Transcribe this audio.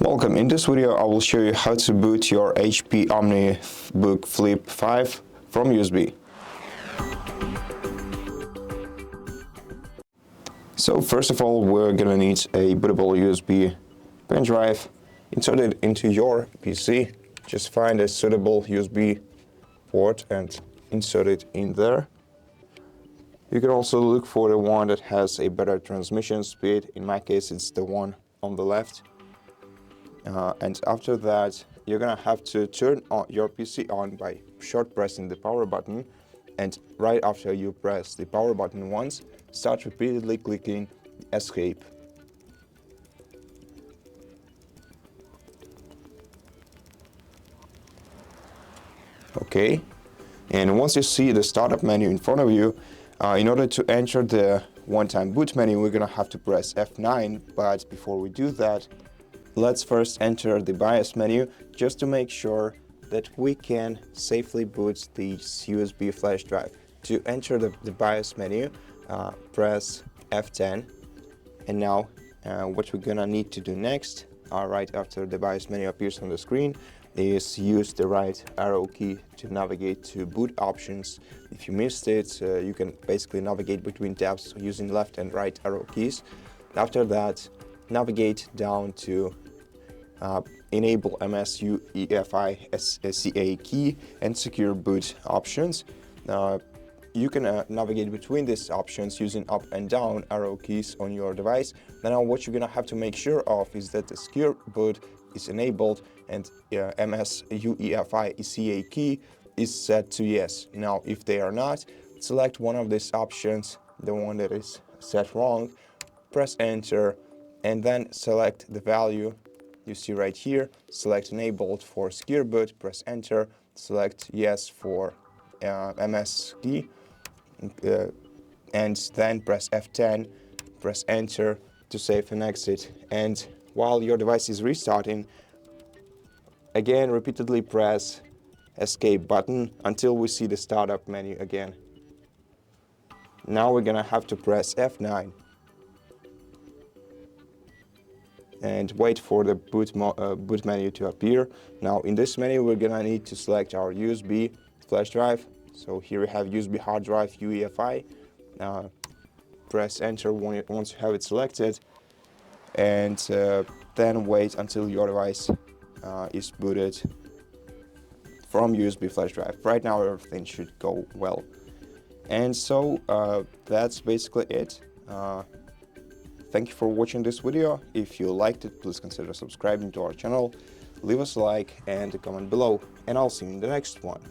Welcome. In this video I will show you how to boot your HP OmniBook Flip 5 from USB. So first of all, we're gonna need a bootable USB pendrive. Insert it into your PC. Just find a suitable USB port and insert it in there. You can also look for the one that has a better transmission speed. In my case, it's the one on the left. And after that, you're gonna have to turn on your PC on by short pressing the power button, and right after you press the power button once, start repeatedly clicking escape. Okay, and once you see the startup menu in front of you, in order to enter the one-time boot menu, we're gonna have to press F9, but before we do that, let's first enter the BIOS menu just to make sure that we can safely boot the USB flash drive. To enter the BIOS menu, press F10, and now what we're gonna need to do next, right after the BIOS menu appears on the screen, is use the right arrow key to navigate to boot options. If you missed it, you can basically navigate between tabs using left and right arrow keys. After that, navigate down to enable MS UEFI CA key and secure boot options. You can navigate between these options using up and down arrow keys on your device. Now what you're gonna have to make sure of is that the secure boot is enabled and MS UEFI CA key is set to yes. Now if they are not, select one of these options, the one that is set wrong, press enter, and then select the value you see right here. Select enabled for secure boot, press enter, select yes for MS key, and then press F10, press enter to save and exit. And while your device is restarting, again repeatedly press escape button until we see the startup menu again. Now we're gonna have to press F9 and wait for the boot menu to appear. Now in this menu we're gonna need to select our USB flash drive. So here we have USB hard drive UEFI. Press enter once you have it selected, and then wait until your device is booted from USB flash drive. Right now everything should go well. And so that's basically it. Thank you for watching this video. If you liked it, please consider subscribing to our channel, leave us a like and a comment below, and I'll see you in the next one.